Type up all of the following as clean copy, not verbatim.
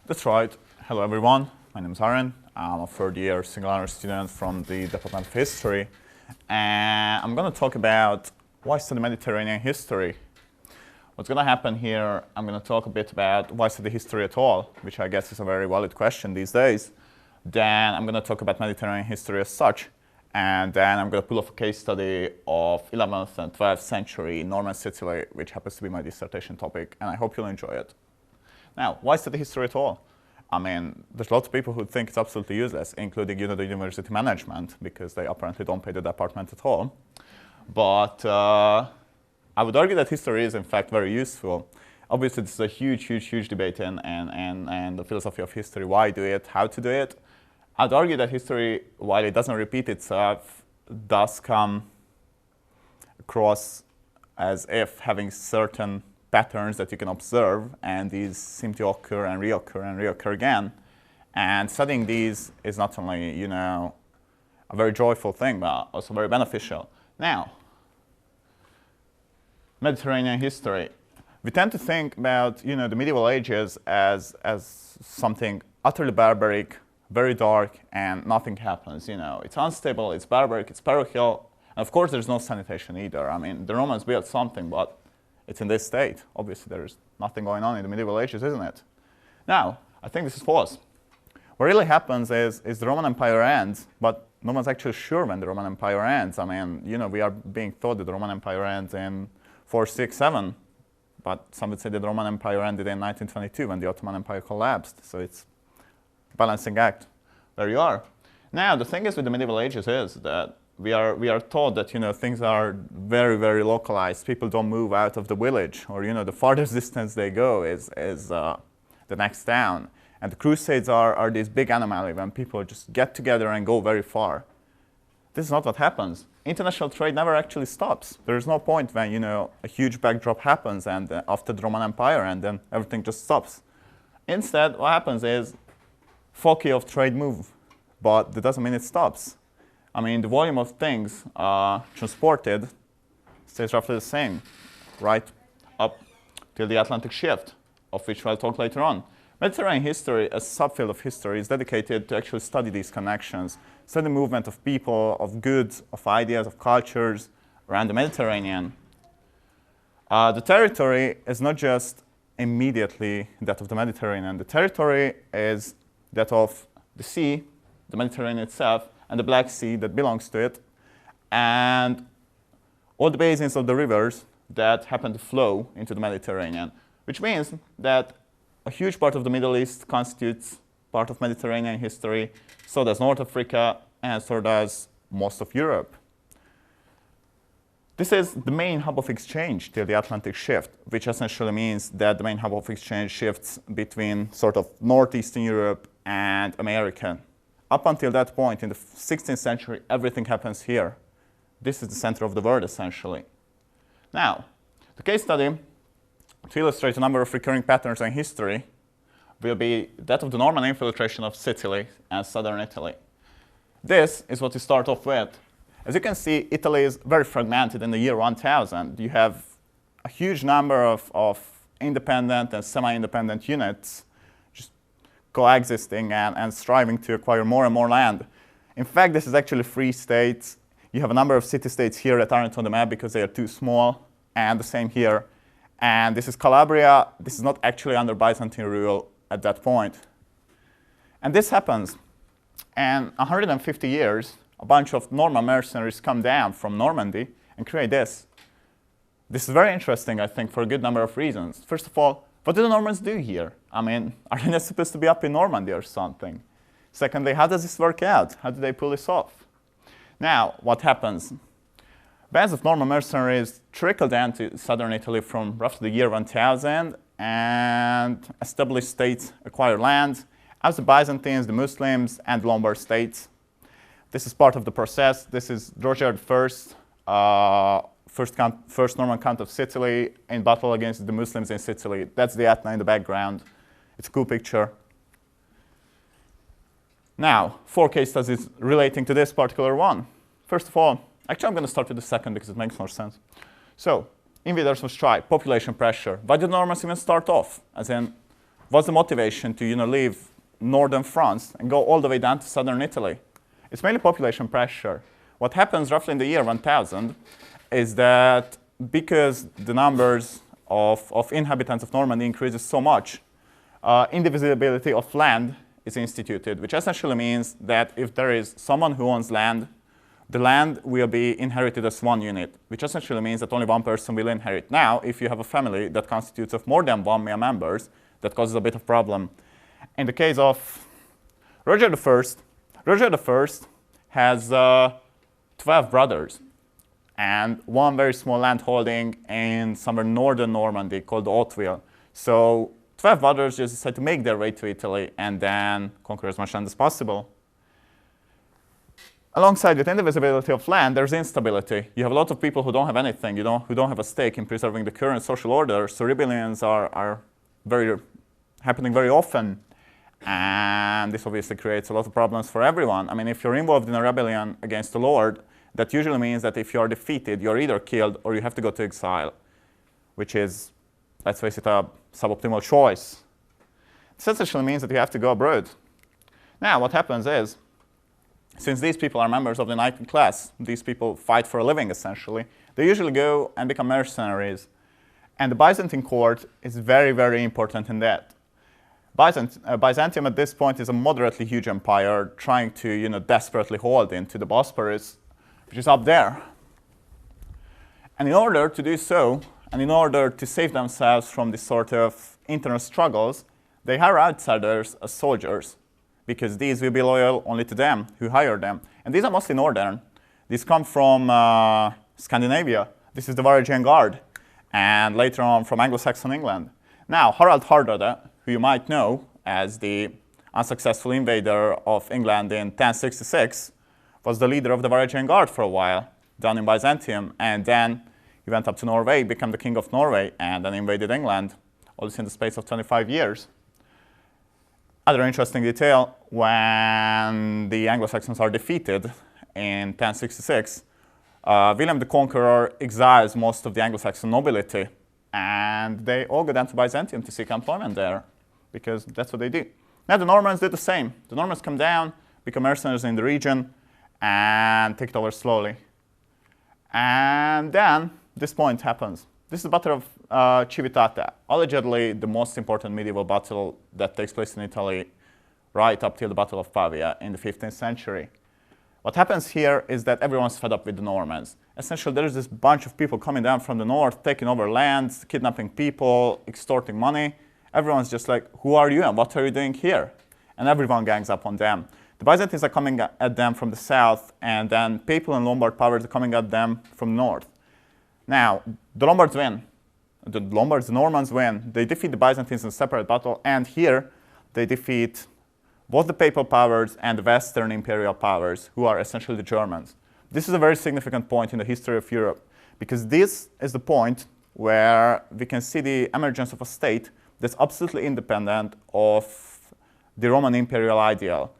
That's right. Hello, everyone. My name is Aron. I'm a third-year single honor student from the Department of History. And I'm going to talk about why study Mediterranean history. What's going to happen here, I'm going to talk a bit about why study history at all, which I guess is a very valid question these days. Then I'm going to talk about Mediterranean history as such. And then I'm going to pull off a case study of 11th and 12th century Norman Sicily, which happens to be my dissertation topic. And I hope you'll enjoy it. Now, why study history at all? I mean, there's lots of people who think it's absolutely useless, including the university management, because they apparently don't pay the department at all. But I would argue that history is, in fact, very useful. Obviously, this is a huge debate in the philosophy of history. Why do it? How to do it? I'd argue that history, while it doesn't repeat itself, does come across as if having certain patterns that you can observe, and these seem to occur and reoccur again. And studying these is not only, a very joyful thing, but also very beneficial. Now, Mediterranean history. We tend to think about, the medieval ages as something utterly barbaric, very dark, and nothing happens. It's unstable, it's barbaric, it's parochial, and of course there's no sanitation either. I mean, the Romans built something, but it's in this state. Obviously, there's nothing going on in the medieval ages, isn't it? Now, I think this is false. What really happens is the Roman Empire ends, but no one's actually sure when the Roman Empire ends. I mean, we are being taught that the Roman Empire ends in 467, but some would say that the Roman Empire ended in 1922 when the Ottoman Empire collapsed. So it's a balancing act. There you are. Now, the thing is with the medieval ages is that we are taught that things are very localized. People don't move out of the village, or the farthest distance they go is the next town. And the Crusades are this big anomaly when people just get together and go very far. This is not what happens. International trade never actually stops. There is no point when a huge backdrop happens and after the Roman Empire, and then everything just stops. Instead, what happens is foci of trade move, but that doesn't mean it stops. I mean, the volume of things transported stays roughly the same, right up till the Atlantic shift, of which I'll talk later on. Mediterranean history, a subfield of history, is dedicated to actually study these connections, study the movement of people, of goods, of ideas, of cultures around the Mediterranean. The territory is not just immediately that of the Mediterranean. The territory is that of the sea, the Mediterranean itself, and the Black Sea that belongs to it, and all the basins of the rivers that happen to flow into the Mediterranean, which means that a huge part of the Middle East constitutes part of Mediterranean history, so does North Africa, and so does most of Europe. This is the main hub of exchange till the Atlantic shift, which essentially means that the main hub of exchange shifts between sort of northeastern Europe and America. Up until that point, in the 16th century, everything happens here. This is the center of the world, essentially. Now, the case study, to illustrate a number of recurring patterns in history, will be that of the Norman infiltration of Sicily and southern Italy. This is what we start off with. As you can see, Italy is very fragmented in the year 1000. You have a huge number of independent and semi-independent units coexisting and striving to acquire more and more land. In fact, this is actually 3 states. You have a number of city-states here that aren't on the map because they are too small, and the same here. And this is Calabria. This is not actually under Byzantine rule at that point. And this happens. And 150 years, a bunch of Norman mercenaries come down from Normandy and create this. This is very interesting, I think, for a good number of reasons. First of all, what do the Normans do here? I mean, are they not supposed to be up in Normandy or something? Secondly, how does this work out? How do they pull this off? Now, what happens? Bands of Norman mercenaries trickle down to southern Italy from roughly the year 1000, and established states acquire land, as the Byzantines, the Muslims, and the Lombard states. This is part of the process. This is Roger I, first Norman Count of Sicily in battle against the Muslims in Sicily. That's the Etna in the background. It's a cool picture. Now, 4 case studies relating to this particular one. First of all, actually I'm going to start with the second because it makes more sense. So, invaders must try, population pressure. Why did the Normans even start off? As in, What's the motivation to leave northern France and go all the way down to southern Italy? It's mainly population pressure. What happens roughly in the year 1000 is that because the numbers of inhabitants of Normandy increases so much, indivisibility of land is instituted, which essentially means that if there is someone who owns land, the land will be inherited as one unit, which essentially means that only one person will inherit. Now, if you have a family that constitutes of more than 1 male members, that causes a bit of problem. In the case of Roger I has 12 brothers and one very small land holding in somewhere northern Normandy called Hauteville. So 12 brothers just decide to make their way to Italy and then conquer as much land as possible. Alongside with indivisibility of land, there's instability. You have a lot of people who don't have anything, who don't have a stake in preserving the current social order, so rebellions are happening very often. And this obviously creates a lot of problems for everyone. I mean, if you're involved in a rebellion against the Lord, that usually means that if you're defeated, you're either killed or you have to go to exile, which is, let's face it, a suboptimal choice. This essentially means that you have to go abroad. Now, what happens is, since these people are members of the knighted class, these people fight for a living, essentially, they usually go and become mercenaries. And the Byzantine court is very, very important in that. Byzantium at this point is a moderately huge empire trying to desperately hold into the Bosporus, which is up there. And in order to do so, and in order to save themselves from this sort of internal struggles, they hire outsiders as soldiers, because these will be loyal only to them who hire them. And these are mostly northern. These come from Scandinavia. This is the Varangian Guard, and later on from Anglo-Saxon England. Now, Harald Hardrada, who you might know as the unsuccessful invader of England in 1066, was the leader of the Varangian Guard for a while down in Byzantium, and then he went up to Norway, became the king of Norway, and then invaded England, all this in the space of 25 years. Other interesting detail, when the Anglo-Saxons are defeated in 1066, William the Conqueror exiles most of the Anglo-Saxon nobility, and they all go down to Byzantium to seek employment there, because that's what they do. Now the Normans did the same. The Normans come down, become mercenaries in the region, and take it over slowly. And then this point happens. This is the Battle of Civitate, allegedly the most important medieval battle that takes place in Italy right up till the Battle of Pavia in the 15th century. What happens here is that everyone's fed up with the Normans. Essentially, there's this bunch of people coming down from the north, taking over lands, kidnapping people, extorting money. Everyone's just like, who are you and what are you doing here? And everyone gangs up on them. The Byzantines are coming at them from the south, and then Papal and Lombard powers are coming at them from the north. Now, the Lombards win. The Normans win. They defeat the Byzantines in a separate battle, and here they defeat both the Papal powers and the Western imperial powers, who are essentially the Germans. This is a very significant point in the history of Europe, because this is the point where we can see the emergence of a state that's absolutely independent of the Roman imperial ideal.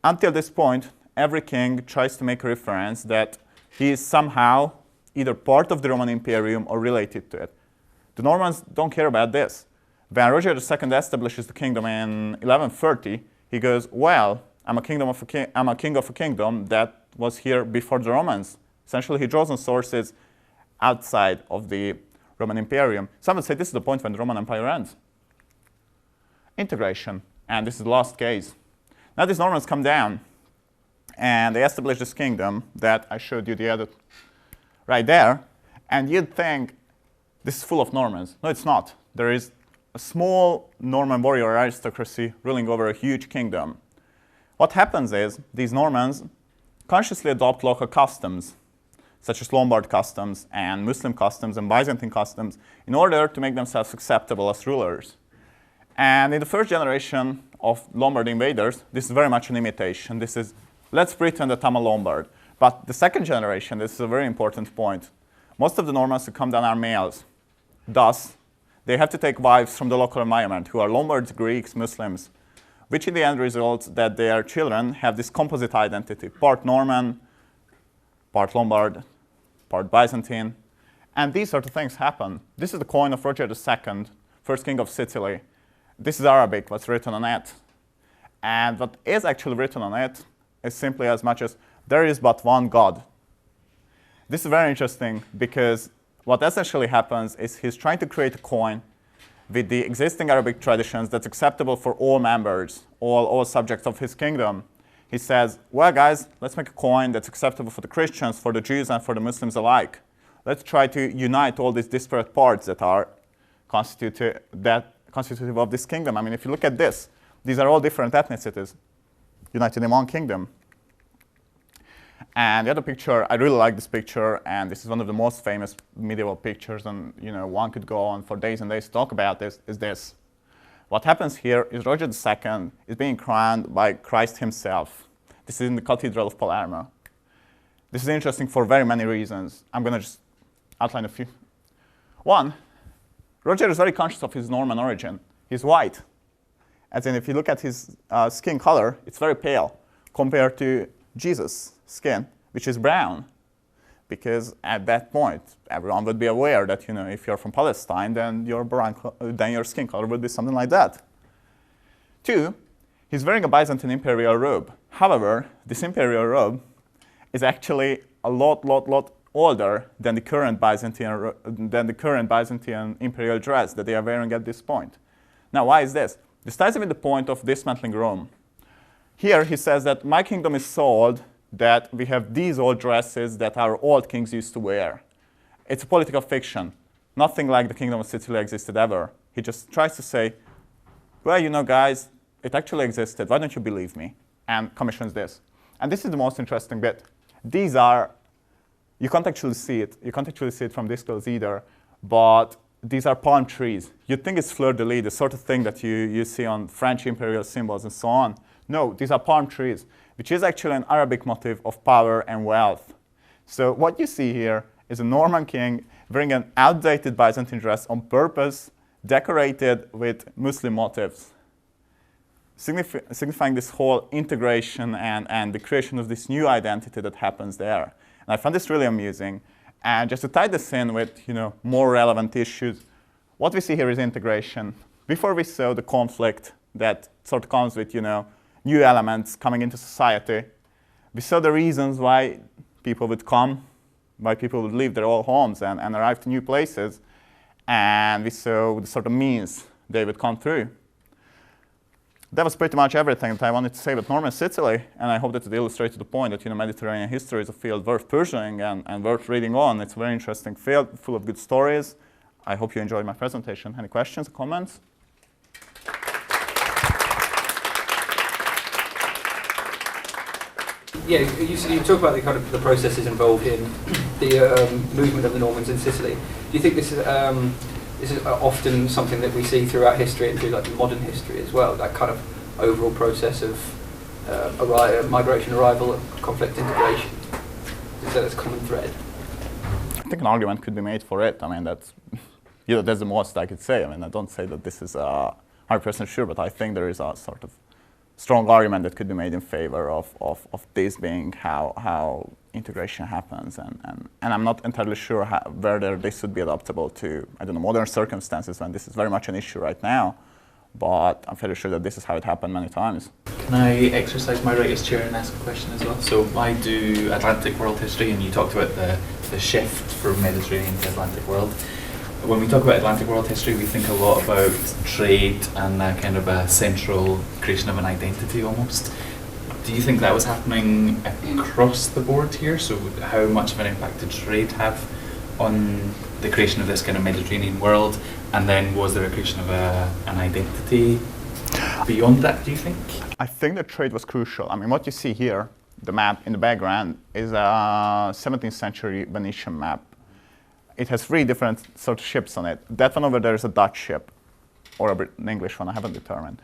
Until this point, every king tries to make a reference that he is somehow either part of the Roman Imperium or related to it. The Normans don't care about this. When Roger II establishes the kingdom in 1130, he goes, well, I'm a king of a kingdom that was here before the Romans. Essentially, he draws on sources outside of the Roman Imperium. Some would say this is the point when the Roman Empire ends. Integration, and this is the last case. Now these Normans come down, and they establish this kingdom that I showed you the other right there, and you'd think this is full of Normans. No, it's not. There is a small Norman warrior aristocracy ruling over a huge kingdom. What happens is these Normans consciously adopt local customs, such as Lombard customs and Muslim customs and Byzantine customs, in order to make themselves acceptable as rulers. And in the first generation of Lombard invaders, this is very much an imitation. This is, let's pretend that I'm a Lombard. But the second generation, this is a very important point. Most of the Normans who come down are males. Thus, they have to take wives from the local environment, who are Lombards, Greeks, Muslims, which in the end results that their children have this composite identity, part Norman, part Lombard, part Byzantine. And these sort of things happen. This is the coin of Roger II, first king of Sicily. this is Arabic, what's written on it. And what is actually written on it is simply as much as there is but one God. This is very interesting because what essentially happens is he's trying to create a coin with the existing Arabic traditions that's acceptable for all members, all subjects of his kingdom. He says, well, guys, let's make a coin that's acceptable for the Christians, for the Jews, and for the Muslims alike. Let's try to unite all these disparate parts that are constitutive of this kingdom. I mean, if you look at this, these are all different ethnicities united in one kingdom. And the other picture, I really like this picture, and this is one of the most famous medieval pictures, and one could go on for days and days to talk about this, is this. What happens here is Roger II is being crowned by Christ himself. This is in the Cathedral of Palermo. This is interesting for very many reasons. I'm going to just outline a few. One, Roger is very conscious of his Norman origin. He's white. As in, if you look at his skin color, it's very pale compared to Jesus' skin, which is brown. Because at that point, everyone would be aware that if you're from Palestine, then your skin color would be something like that. Two, he's wearing a Byzantine imperial robe. However, this imperial robe is actually a lot older than the current Byzantine imperial dress that they are wearing at this point. Now, why is this? This ties in with the point of dismantling Rome. Here, he says that my kingdom is so old that we have these old dresses that our old kings used to wear. It's a political fiction. Nothing like the kingdom of Sicily existed ever. He just tries to say, well, guys, it actually existed. Why don't you believe me? And commissions this. And this is the most interesting bit. These are, you can't actually see it. You can't actually see it from this close either. But these are palm trees. You'd think it's fleur-de-lis, the sort of thing that you see on French imperial symbols and so on. No, these are palm trees, which is actually an Arabic motif of power and wealth. So what you see here is a Norman king wearing an outdated Byzantine dress on purpose, decorated with Muslim motifs, signifying this whole integration and the creation of this new identity that happens there. And I found this really amusing. And just to tie this in with more relevant issues, what we see here is integration. Before we saw the conflict that sort of comes with new elements coming into society, we saw the reasons why people would come, why people would leave their old homes and arrive to new places, and we saw the sort of means they would come through. That was pretty much everything that I wanted to say about Norman Sicily, and I hope that it illustrated the point that Mediterranean history is a field worth pursuing and worth reading on. It's a very interesting field, full of good stories. I hope you enjoyed my presentation. Any questions or comments? Yeah, you talk about the kind of the processes involved in the movement of the Normans in Sicily. Do you think this is often something that we see throughout history and through like modern history as well? That kind of overall process of migration, arrival, conflict, integration. Is that a common thread? I think an argument could be made for it. I mean, that's the most I could say. I mean, I don't say that this is 100% sure, but I think there is a sort of strong argument that could be made in favor of this being how integration happens, and I'm not entirely sure whether this would be adaptable to, modern circumstances when this is very much an issue right now, but I'm fairly sure that this is how it happened many times. Can I exercise my right as chair and ask a question as well? So I do Atlantic world history, and you talked about the shift from Mediterranean to Atlantic world. When we talk about Atlantic world history, we think a lot about trade and kind of a central creation of an identity almost. Do you think that was happening across the board here? So how much of an impact did trade have on the creation of this kind of Mediterranean world? And then was there a creation of an identity beyond that, do you think? I think that trade was crucial. I mean, what you see here, the map in the background, is a 17th century Venetian map. It has 3 different sort of ships on it. That one over there is a Dutch ship, or an English one, I haven't determined.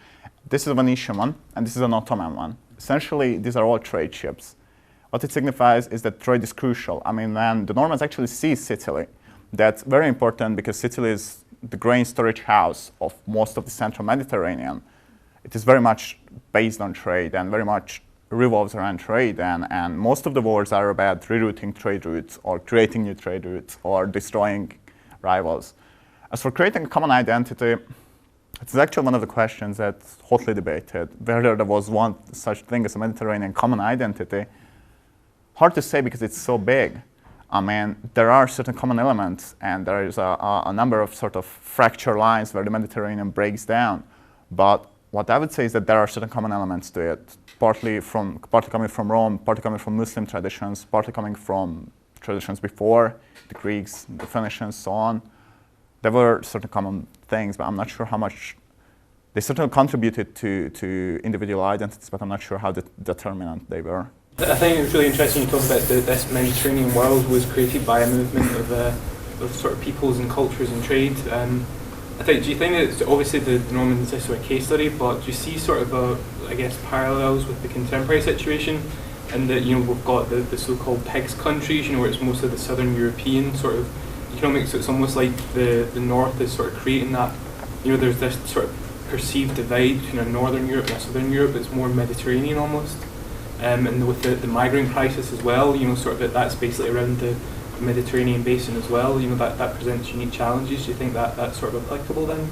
This is a Venetian one, and this is an Ottoman one. Essentially, these are all trade ships. What it signifies is that trade is crucial. I mean, when the Normans actually seize Sicily, that's very important because Sicily is the grain storage house of most of the central Mediterranean. It is very much based on trade and very much revolves around trade, and most of the wars are about rerouting trade routes or creating new trade routes or destroying rivals. As for creating a common identity, It's actually one of the questions that's hotly debated, whether there was one such thing as a Mediterranean common identity. Hard to say because it's so big. I mean, there are certain common elements, and there is a number of sort of fracture lines where the Mediterranean breaks down. But what I would say is that there are certain common elements to it, partly coming from Rome, partly coming from Muslim traditions, partly coming from traditions before, the Greeks, the Phoenicians, so on. There were certain common things, but I'm not sure how much. They certainly contributed to individual identities, but I'm not sure how determinant they were. I think it was really interesting you talk about this Mediterranean world was created by a movement of sort of peoples and cultures and trade. Do you think that it's obviously the Normans is a case study, but do you see sort of parallels with the contemporary situation, and that we've got the so-called PIGS countries, where it's mostly the Southern European sort of economics. So it's almost like the North is sort of creating that. There's this sort of perceived divide between Northern Europe and Southern Europe. It's more Mediterranean almost. And with the migrant crisis as well, sort of that's basically around the Mediterranean basin as well. That presents unique challenges. Do you think that's sort of applicable then?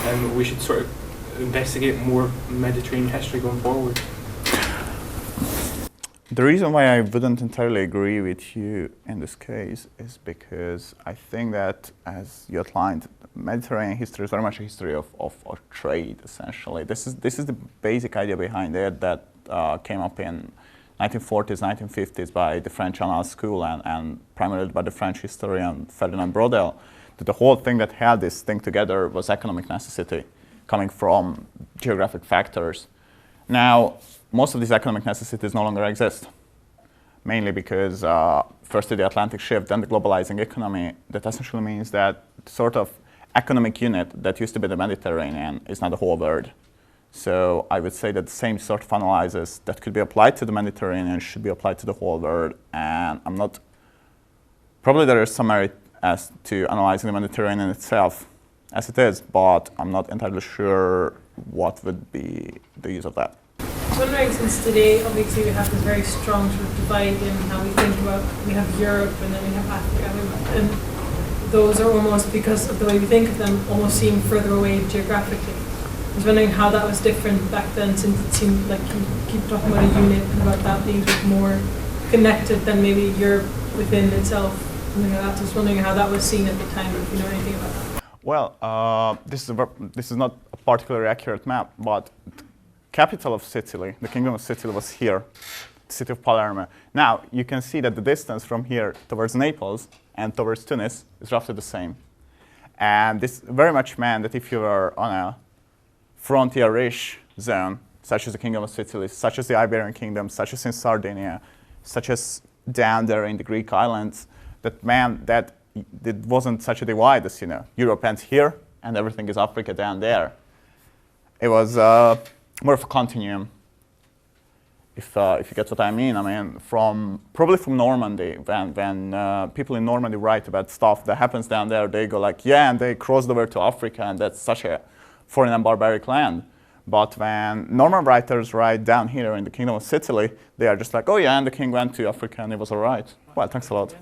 And we should sort of investigate more Mediterranean history going forward. The reason why I wouldn't entirely agree with you in this case is because I think that, as you outlined, Mediterranean history is very much a history of trade, essentially. This is the basic idea behind it that came up in 1940s, 1950s by the French Annales School and primarily by the French historian Ferdinand Braudel, that the whole thing that held this thing together was economic necessity coming from geographic factors. Now, most of these economic necessities no longer exist, mainly because firstly the Atlantic shift, then the globalizing economy. That essentially means that sort of economic unit that used to be the Mediterranean is now the whole world. So I would say that the same sort of analysis that could be applied to the Mediterranean should be applied to the whole world. And probably there is some merit as to analyzing the Mediterranean itself as it is, but I'm not entirely sure what would be the use of that. I was wondering, since today obviously we have this very strong sort of divide in how we think about, we have Europe and then we have Africa, and those are almost, because of the way we think of them, almost seem further away geographically. I was wondering how that was different back then, since it seemed like you keep talking about a unit and about that being sort of more connected than maybe Europe within itself, something like that. So I was wondering how that was seen at the time, if you know anything about that. Well, this is not a particularly accurate map, but the capital of Sicily, the Kingdom of Sicily, was here, the city of Palermo. Now, you can see that the distance from here towards Naples and towards Tunis is roughly the same. And this very much meant that if you were on a frontier-ish zone, such as the Kingdom of Sicily, such as the Iberian Kingdom, such as in Sardinia, such as down there in the Greek islands, that meant that it wasn't such a divide as, Europe ends here and everything is Africa down there. It was more of a continuum, if you get what I mean. I mean, probably from Normandy, when people in Normandy write about stuff that happens down there, they go like, yeah, and they crossed over to Africa, and that's such a foreign and barbaric land. But when Norman writers write down here in the Kingdom of Sicily, they are just like, oh yeah, and the king went to Africa and it was all right. Well, thanks a lot.